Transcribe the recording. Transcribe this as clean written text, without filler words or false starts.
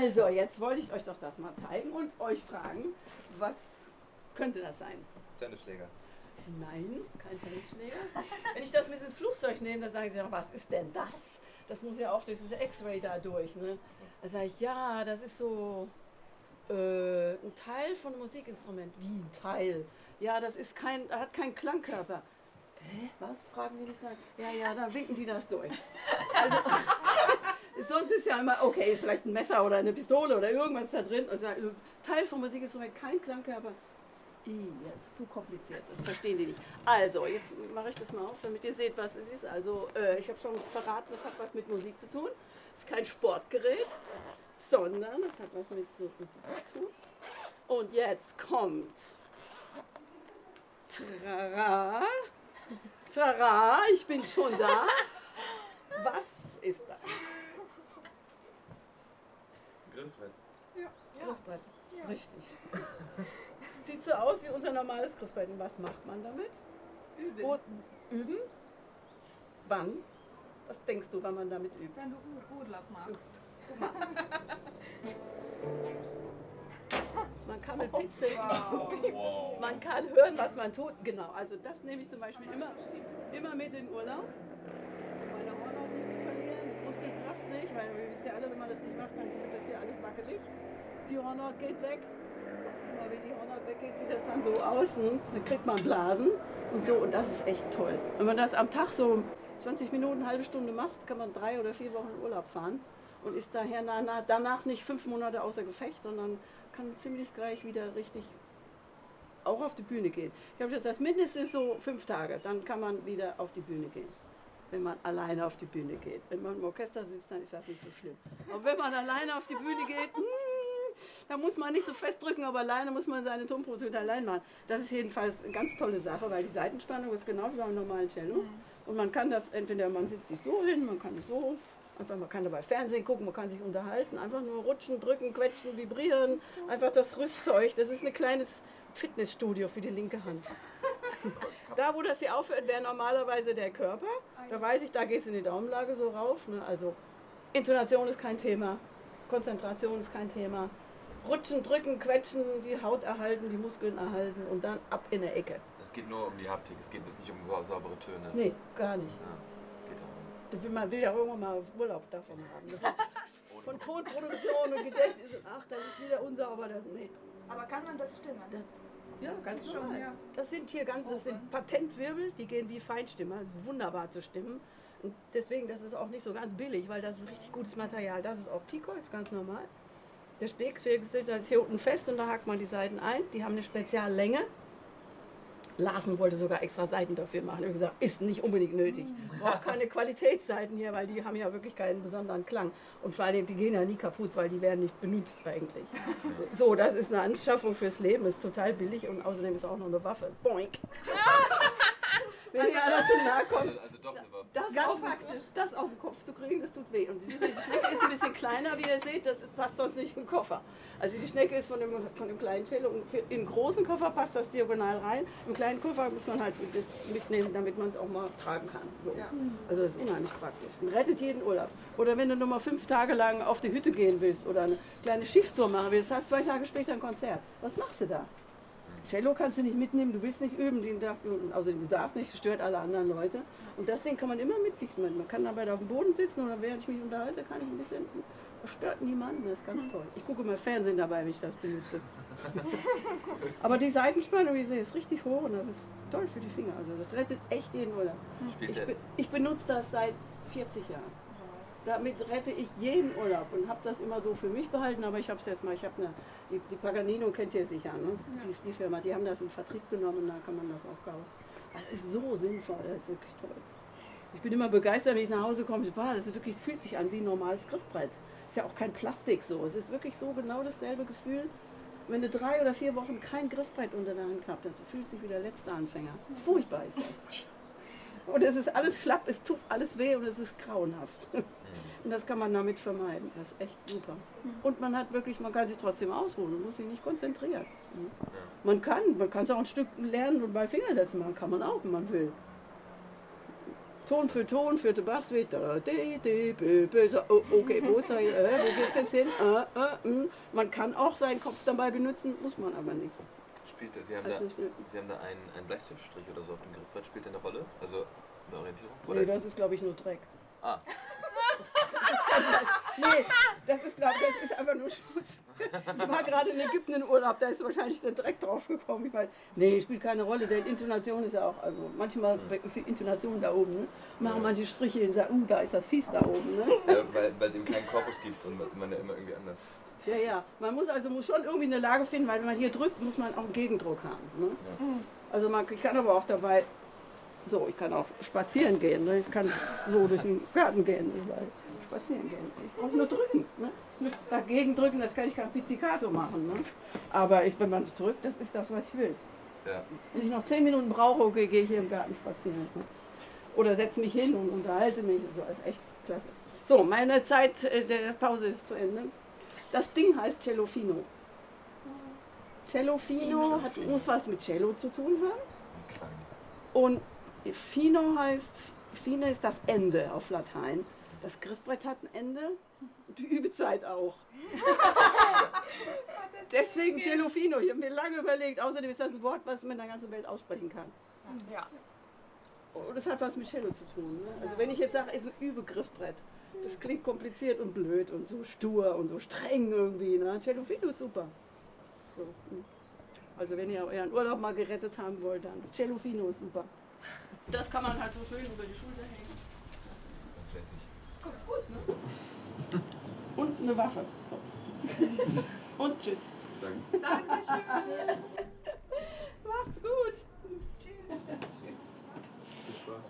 Also, jetzt wollte ich euch doch das mal zeigen und euch fragen, was könnte das sein? Tennisschläger. Nein, kein Tennisschläger. Wenn ich das mit ins Flugzeug nehme, dann sagen sie ja, was ist denn das? Das muss ja auch durch diese X-Ray da durch. Ne? Da sage ich, ja, das ist so ein Teil von Musikinstrument. Wie ein Teil? Ja, das ist hat keinen Klangkörper. Was? Fragen die nicht dann? Ja, dann winken die das durch. Also, sonst ist ja immer, okay, ist vielleicht ein Messer oder eine Pistole oder irgendwas da drin. Also, Teil vom Musikinstrument, kein Klangkörper. Das ist zu kompliziert, das verstehen die nicht. Also, jetzt mache ich das mal auf, damit ihr seht, was es ist. Also, ich habe schon verraten, es hat was mit Musik zu tun. Es ist kein Sportgerät, sondern es hat was mit Musik zu tun. Und jetzt kommt Trara. Trara, ich bin schon da. Was ist das? Griffbrett. Ja. Griffbrett. Ja. Richtig. Sieht so aus wie unser normales Griffbrett. Und was macht man damit? Üben. Und üben? Wann? Was denkst du, wann man damit übt? Wenn du Urlaub machst. Man kann mit Pixeln, Wow. man kann hören, was man tut. Genau, also das nehme ich zum Beispiel immer mit in Urlaub, um meine Hornhaut nicht zu verlieren, die Muskelkraft nicht, weil ihr wisst ja alle, wenn man das nicht macht, dann wird das hier alles wackelig. Die Hornhaut geht weg. Aber wenn die Hornhaut weggeht, sieht das dann so aus. Dann kriegt man Blasen und so. Und das ist echt toll. Wenn man das am Tag so 20 Minuten, eine halbe Stunde macht, kann man 3 oder 4 Wochen in Urlaub fahren. Und ist daher danach nicht 5 Monate außer Gefecht, sondern kann ziemlich gleich wieder richtig auch auf die Bühne gehen. Ich habe gesagt, das mindestens so 5 Tage, dann kann man wieder auf die Bühne gehen. Wenn man alleine auf die Bühne geht. Wenn man im Orchester sitzt, dann ist das nicht so schlimm. Aber wenn man alleine auf die Bühne geht, da muss man nicht so fest drücken, aber alleine muss man seine Tonprobe allein machen. Das ist jedenfalls eine ganz tolle Sache, weil die Seitenspannung ist genau wie beim normalen Cello. Und man kann das, entweder man sitzt sich so hin, man kann es so, einfach man kann dabei Fernsehen gucken, man kann sich unterhalten, einfach nur rutschen, drücken, quetschen, vibrieren, einfach das Rüstzeug. Das ist ein kleines Fitnessstudio für die linke Hand. Da, wo das hier aufhört, wäre normalerweise der Körper. Da weiß ich, da geht es in die Daumenlage so rauf. Ne? Also Intonation ist kein Thema, Konzentration ist kein Thema. Rutschen, drücken, quetschen, die Haut erhalten, die Muskeln erhalten und dann ab in der Ecke. Es geht nur um die Haptik, es geht jetzt nicht um saubere Töne. Nee, gar nicht. Ja, geht darum. Man will ja irgendwann mal Urlaub davon haben. Von Tonproduktion und Gedächtnis. Ach, das ist wieder unsauber. Nee. Aber kann man das stimmen? Ja, ganz Schon, normal. ja. Das sind hier das sind Patentwirbel, die gehen wie Feinstimmer. Das ist wunderbar zu stimmen. Und deswegen, das ist auch nicht so ganz billig, weil das ist richtig gutes Material. Das ist auch T-Coils, ganz normal. Der Steg ist hier unten fest und da hakt man die Seiten ein. Die haben eine Speziallänge. Larsen wollte sogar extra Seiten dafür machen. Ich habe gesagt, ist nicht unbedingt nötig. Braucht keine Qualitätsseiten hier, weil die haben ja wirklich keinen besonderen Klang. Und vor allem, die gehen ja nie kaputt, weil die werden nicht benutzt eigentlich. So, das ist eine Anschaffung fürs Leben, ist total billig und außerdem ist auch noch eine Waffe. Boink! Wenn ihr einer zu nahe kommt, Also doch eine Waffe. das auf den Kopf zu kriegen, das tut weh. Und die Schnecke ist ein bisschen kleiner, wie ihr seht, das passt sonst nicht in den Koffer. Also die Schnecke ist von dem kleinen Cello und im großen Koffer passt das diagonal rein. Im kleinen Koffer muss man halt das mitnehmen, damit man es auch mal tragen kann. So. Ja. Also das ist unheimlich praktisch. Und rettet jeden Urlaub. Oder wenn du nur mal 5 Tage lang auf die Hütte gehen willst oder eine kleine Schiffstour machen willst, hast 2 Tage später ein Konzert. Was machst du da? Cello kannst du nicht mitnehmen, du willst nicht üben, also du darfst nicht, das stört alle anderen Leute. Und das Ding kann man immer mit sich nehmen. Man kann dabei auf dem Boden sitzen oder während ich mich unterhalte, kann ich ein bisschen, das stört niemanden, das ist ganz toll. Ich gucke mal Fernsehen dabei, wenn ich das benutze. Aber die Seitenspannung, wie ihr seht, ist richtig hoch und das ist toll für die Finger. Also das rettet echt jeden Urlaub. Ich benutze das seit 40 Jahren. Damit rette ich jeden Urlaub und habe das immer so für mich behalten, aber ich habe es jetzt mal, die Paganino kennt ihr sicher, ne? Ja. Die Firma, die haben das in Vertrieb genommen und da kann man das auch kaufen. Das ist so sinnvoll, das ist wirklich toll. Ich bin immer begeistert, wenn ich nach Hause komme, das ist wirklich, fühlt sich an wie ein normales Griffbrett. Ist ja auch kein Plastik so, es ist wirklich so genau dasselbe Gefühl. Wenn du 3 oder 4 Wochen kein Griffbrett unter der Hand gehabt hast, du fühlst dich wie der letzte Anfänger. Furchtbar ist das. Und es ist alles schlapp, es tut alles weh und es ist grauenhaft. Und das kann man damit vermeiden. Das ist echt super. Und man kann sich trotzdem ausruhen, man muss sich nicht konzentrieren. Man kann es auch ein Stück lernen und bei Fingersätzen machen, kann man auch, wenn man will. Ton für Ton, vierte Bachs wieder. So, oh, okay, wo ist da, wo geht's jetzt hin? Man kann auch seinen Kopf dabei benutzen, muss man aber nicht. Spielt der, Sie haben Also, da einen Bleistiftstrich oder so auf dem Griffbrett. Spielt der eine Rolle? Also eine Orientierung? Oder Nee, ist das ist glaube ich nur Dreck. Ah, Nee, das ist glaube ich, das ist einfach nur Schmutz. Ich war gerade in Ägypten in Urlaub, da ist wahrscheinlich der Dreck drauf gekommen. Ich weiß, nee, spielt keine Rolle, denn Intonation ist ja auch, also manchmal für Intonation da oben, ne? Machen manche Striche hin und sagen, da ist das fies da oben, ne? ja, weil es eben keinen Korpus gibt und man ja immer irgendwie anders. Ja, ja, man muss schon irgendwie eine Lage finden, weil wenn man hier drückt, muss man auch einen Gegendruck haben. Ne? Ja. Also ich kann aber auch dabei, so, ich kann auch spazieren gehen, ne? Ich kann so durch den Garten gehen, weil spazieren gehen. Ich brauche nur drücken. Ne? Nicht dagegen drücken, das kann ich kein Pizzicato machen. Ne? Aber wenn man drückt, das ist das, was ich will. Ja. Wenn ich noch 10 Minuten brauche, okay, gehe ich hier im Garten spazieren. Ne? Oder setze mich hin und unterhalte mich. So, das ist echt klasse. So, meine Zeit der Pause ist zu Ende. Das Ding heißt Cellofino. Cellofino muss was mit Cello zu tun haben. Klein. Und Fine ist das Ende auf Latein. Das Griffbrett hat ein Ende und die Übezeit auch. Deswegen Cellofino. Ich habe mir lange überlegt. Außerdem ist das ein Wort, was man in der ganzen Welt aussprechen kann. Ja. Und das hat was mit Cello zu tun. Ne? Also wenn ich jetzt sage, ist ein Übegriffbrett. Das klingt kompliziert und blöd und so stur und so streng irgendwie. Ne? Cellofino ist super. So. Also wenn ihr euren Urlaub mal gerettet haben wollt, dann Cellofino ist super. Das kann man halt so schön über die Schulter hängen. Ganz lässig. Das kommt gut, ne? Und eine Waffe. So. Und tschüss. Danke. Dankeschön. Macht's gut. Tschüss. Super.